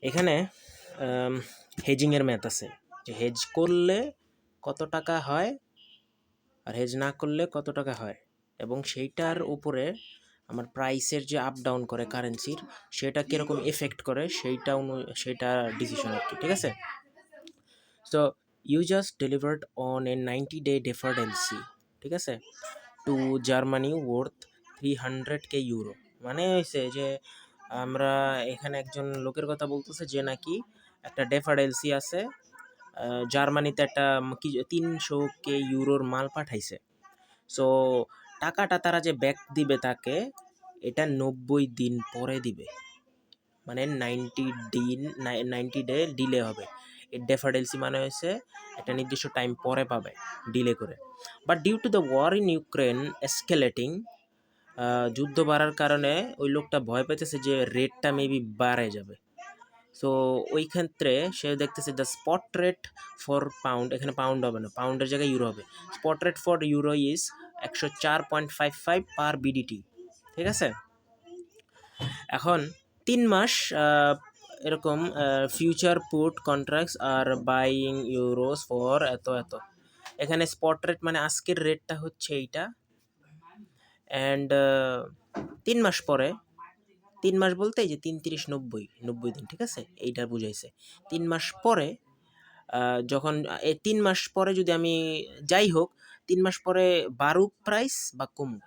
এখানে হেজিংয়ের ম্যাথ আছে যে হেজ করলে কত টাকা হয় আর হেজ না করলে কত টাকা হয়, এবং সেইটার উপরে আমার প্রাইসের যে আপ ডাউন করে কারেন্সির সেটা কীরকম এফেক্ট করে সেটা ডিসিশন আর কি। ঠিক আছে, so you just delivered on a 90-day deferred LC, ঠিক আছে, two Germany worth 300K euro. মানে হয়েছে যে আমরা এখানে একজন লোকের কথা বলতেছে যে নাকি একটা ডেফার্ড এলসি আছে, জার্মানিতে একটা 300K ইউরোর মাল পাঠাইছে। সো টাকাটা তারা যে ব্যাক দিবে তাকে, এটা 90 দিন পরে দিবে, মানে 90 ডে ডিলে হবে। এই ডেফার্ড এলসি মানে হয়েছে একটা নির্দিষ্ট টাইম পরে পাবে ডিলে করে। But due to the war in Ukraine escalating, যুদ্ধ বাড়ার কারণে ওই লোকটা ভয় পেতেছে যে রেটটা মেবি বাড়ে যাবে। সো ওই ক্ষেত্রে সে দেখতেছে the spot rate for pound, এখানে পাউন্ড হবে না, পাউন্ডের জায়গায় ইউরো হবে। Spot rate for euro is 104.55 per BDT. ঠিক আছে, এখন 3 মাস এরকম ফিউচার পুট কন্ট্রাক্টস আর বাইং ইউরোস ফর এত এত। এখানে স্পট রেট মানে আজকের রেটটা হচ্ছে এইটা, অ্যান্ড 3 মাস পরে, 3 মাস বলতে এই যে 3-30-90 দিন, ঠিক আছে, এইটা বুঝাইছে। 3 মাস পরে যখন এই 3 মাস পরে যদি আমি যাই হোক, 3 মাস পরে বাড়ুক প্রাইস বা কমুক,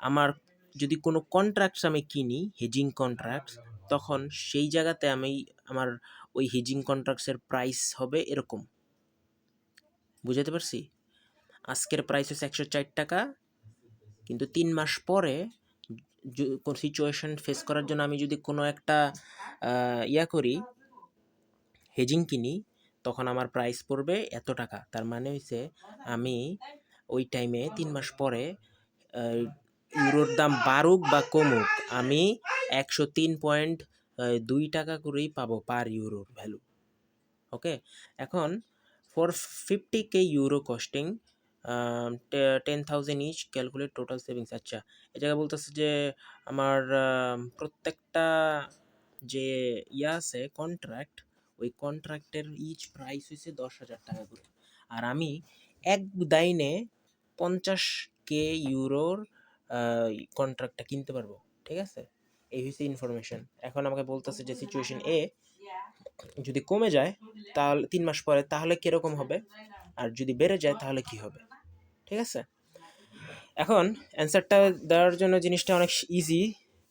আমার যদি কোনো কন্ট্রাক্টস আমি কিনি হেজিং কন্ট্রাক্টস, তখন সেই জায়গাতে আমার ওই হেজিং কন্ট্রাক্টসের প্রাইস হবে এরকম। বুঝাতে পারছি? আজকের প্রাইস হচ্ছে 104 টাকা, কিন্তু 3 মাস পরে কোন সিচুয়েশন ফেস করার জন্য আমি যদি কোনো একটা করি, হেজিং কিনি, তখন আমার প্রাইস পড়বে এত টাকা। তার মানে হচ্ছে আমি ওই টাইমে 3 মাস পরে ইউরোর দাম বাড়ুক বা কমুক, আমি 103.2 টাকা করেই পাবো পার ইউরোর ভ্যালু। ওকে, এখন for 50K euro costing 10,000 each calculate total savings. আচ্ছা, এই জায়গায় বলতেছে যে আমার প্রত্যেকটা যে আছে কন্ট্রাক্ট, ওই কন্ট্রাক্টের ইচ প্রাইস হয়েছে 10,000 টাকা করে, আর আমি এক দাইনে 50K ইউরোর কন্ট্রাক্টটা কিনতে পারবো। ঠিক আছে, এই হচ্ছে ইনফরমেশন। এখন আমাকে বলতেছে যে সিচুয়েশন এ যদি কমে যায় তাহলে 3 মাস পরে তাহলে কিরকম হবে, আর যদি বেড়ে যায় তাহলে কি হবে। ঠিক আছে, এখন অ্যান্সারটা দেওয়ার জন্য জিনিসটা অনেক ইজি,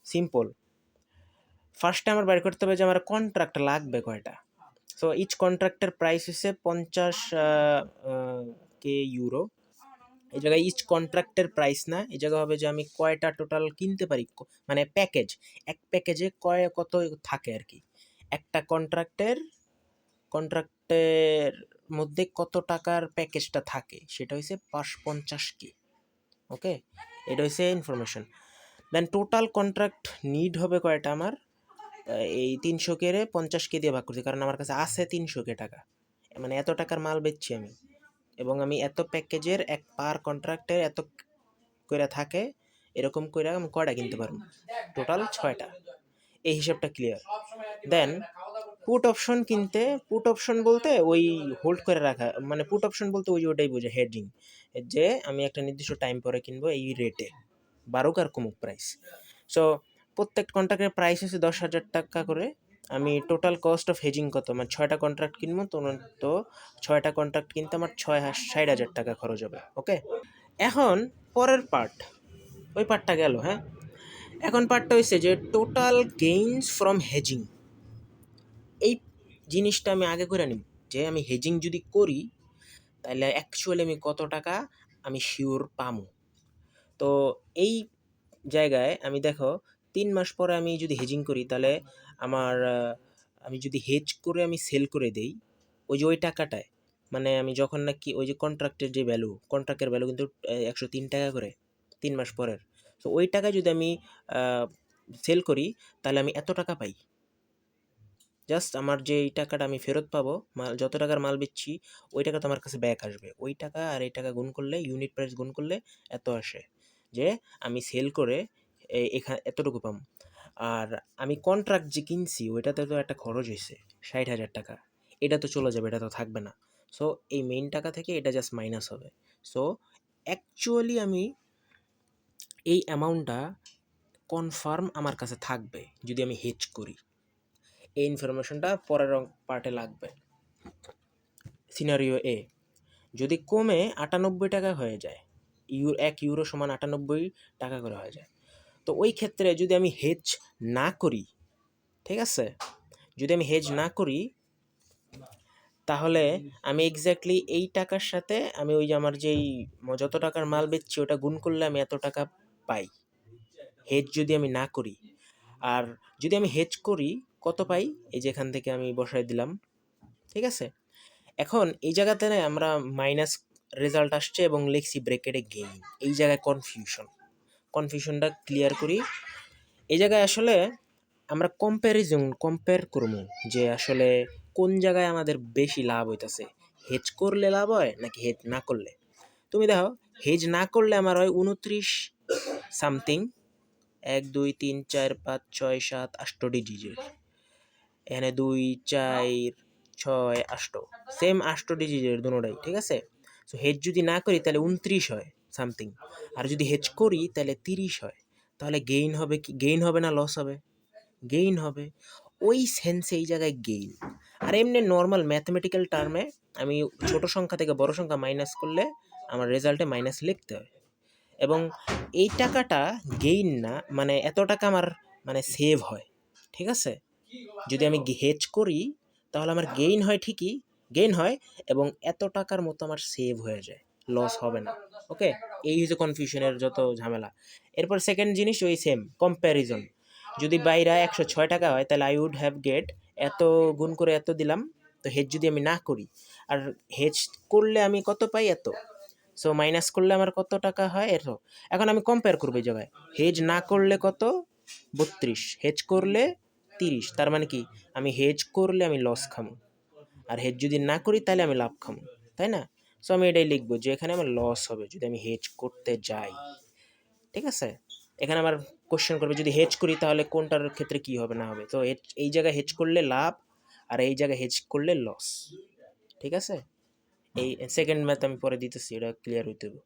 সিম্পল। ফার্স্টে আমার বের করতে হবে যে আমার কন্ট্রাক্ট লাগবে কয়টা। সো ইচ কন্ট্রাক্টের প্রাইস হচ্ছে 50K ইউরো। এই জায়গায় ইচ কন্ট্রাক্টের প্রাইস না, এই জায়গায় হবে যে আমি কয়টা টোটাল কিনতে পারি, মানে প্যাকেজ, এক প্যাকেজে কত থাকে আর কি। একটা কন্ট্রাক্টের মধ্যে কত টাকার প্যাকেজটা থাকে সেটা হচ্ছে 50K। ওকে, এটা হচ্ছে ইনফরমেশন। দেন টোটাল কন্ট্রাক্ট নিড হবে কয়টা আমার, এই 300K 50K দিয়ে ভাগ করছি, কারণ আমার কাছে আছে 300K টাকা, মানে এত টাকার মাল বেচছি আমি, এবং আমি এত প্যাকেজের এক পার কন্ট্রাক্টের এত করে থাকে, এরকম করে আমি কয়টা কিনতে পারবো, টোটাল 6টা। এই হিসাবটা ক্লিয়ার। দেন পুট অপশন কিনতে, পুট অপশন বলতে ওই হোল্ড করে রাখা, মানে পুট অপশন বলতে ওই যে ওটাই বোঝে হেডিং, যে আমি একটা নির্দিষ্ট টাইম পরে কিনবো এই রেটে, বাড়ুক আর কমুক প্রাইস। সো প্রত্যেক কন্ট্রাক্টের প্রাইস হচ্ছে 10,000 টাকা করে। আমি টোটাল কস্ট অফ হেজিং কত, মানে 6টা কন্ট্রাক্ট কিনবো, তো 6টা কন্ট্রাক্ট কিনতে আমার 60,000 টাকা খরচ হবে। ওকে, এখন পরের পার্ট, ওই পার্টটা গেল। হ্যাঁ, এখন পার্টটা হচ্ছে যে টোটাল গেইনস ফ্রম হেজিং। এই জিনিসটা আমি আগে করে নিব যে আমি হেজিং যদি করি তাহলে অ্যাকচুয়ালি আমি কত টাকা আমি শিওর পামো। তো এই জায়গায় আমি দেখো 3 মাস পরে আমি যদি হেজিং করি তাহলে আমার আমি যদি হেজ করে আমি সেল করে দেই, ওই যে ওই টাকাটায়, মানে আমি যখন নাকি ওই যে কন্ট্রাক্টের যে ভ্যালু, কন্ট্রাক্টের ভ্যালু কিন্তু 103 টাকা করে 3 মাস পরের। তো ওই টাকায় যদি আমি সেল করি তাহলে আমি এত টাকা পাই। জাস্ট আমার যে এই টাকাটা আমি ফেরত পাবো, মাল যত টাকার মাল বেচছি ওই টাকা তো আমার কাছে ব্যাক আসবে। ওই টাকা আর এই টাকা গুণ করলে, ইউনিট প্রাইস গুণ করলে এত আসে, যে আমি সেল করে এখানে এতটুকু পাম। আর আমি কন্ট্রাক্ট যে কিনছি ওইটাতে তো একটা খরচ হয়েছে ৬০,০০০ টাকা, এটা তো চলে যাবে, এটা তো থাকবে না। সো এই মেইন টাকা থেকে এটা জাস্ট মাইনাস হবে। সো অ্যাকচুয়ালি আমি এই অ্যামাউন্টটা কনফার্ম আমার কাছে থাকবে যদি আমি হেজ করি। এই ইনফরমেশনটা পরের পার্টে লাগবে। সিনারিও এ, যদি কমে ৯৮ টাকা হয়ে যায়, ১ ইউরো সমান ৯৮ টাকা করে হয়ে যায়, তো ওই ক্ষেত্রে যদি আমি হেজ না করি, ঠিক আছে, যদি আমি হেজ না করি তাহলে আমি এক্স্যাক্টলি এই টাকার সাথে আমি ওই যে আমার যেই যত টাকার মাল বেচছি ওটা গুণ করলে আমি এত টাকা পাই, হেজ যদি আমি না করি। আর যদি আমি হেজ করি কত পাই, এই যে এখান থেকে আমি বসাই দিলাম, ঠিক আছে। এখন এই জায়গাতে না আমরা মাইনাস রেজাল্ট আসছে এবং লিখছি ব্রেকেটে গেইন, এই জায়গায় কনফিউশনটা ক্লিয়ার করি। এই জায়গায় আসলে আমরা কম্পেয়ার করবো যে আসলে কোন জায়গায় আমাদের বেশি লাভ হইতাছে, হেজ করলে লাভ হয় নাকি হেজ না করলে। তুমি দেখো, হেজ না করলে আমার হয় ২৯ সামথিং, ১ ২ ৩ ৪ ৫ ৬ ৭ ৮ ডিজিটের, এখানে ২ ৪ ৬ ৮ সেম ৮ ডিজিটের দুটোটাই, ঠিক আছে। সো হেজ যদি না করি তাহলে ২৯ হয় সামথিং, আর যদি হেজ করি তাহলে ৩০ হয়। তাহলে গেইন হবে কি, গেইন হবে না লস হবে? গেইন হবে। ওই সেন্সে এই জায়গায় গেইন। আর এমনি নর্মাল ম্যাথমেটিক্যাল টার্মে আমি ছোট সংখ্যা থেকে বড় সংখ্যা মাইনাস করলে আমার রেজাল্টে মাইনাস লিখতে হয়। এবং এই টাকাটা গেইন না, মানে এত টাকা আমার মানে সেভ হয়, ঠিক আছে। যদি আমি হেজ করি তাহলে আমার গেইন হয়, ঠিকই গেইন হয়, এবং এত টাকার মতো আমার সেভ হয়ে যায়, লস হবে না। ওকে, এই হচ্ছে কনফিউশনের যত ঝামেলা। এরপর সেকেন্ড জিনিস ওই সেম কম্প্যারিজন, যদি বাইরে ১০৬ টাকা হয় তাহলে আই উড হ্যাভ গেট এত, গুণ করে এত দিলাম। তো হেজ যদি আমি না করি, আর হেজ করলে আমি কত পাই এত, সো মাইনাস করলে আমার কত টাকা হয় এত। এখন আমি কম্পেয়ার করবো এই জায়গায়, হেজ না করলে কত ৩২, হেজ করলে ৩০, তার মানে কি আমি হেজ করলে আমি লস খামো, আর হেজ যদি না করি তাহলে আমি লাভ খামো, তাই না। সো আমি এটাই লিখবো যে এখানে আমার লস হবে যদি আমি হেজ করতে যাই, ঠিক আছে। এখানে আমার কোশ্চেন করবে যদি হেজ করি তাহলে কোনটার ক্ষেত্রে কি হবে না হবে। তো এই জায়গায় হেজ করলে লাভ, আর এই জায়গায় হেজ করলে লস, ঠিক আছে। এই সেকেন্ড ম্যাথ আমি পরে দিতেছি, এটা ক্লিয়ার হইতে হবে।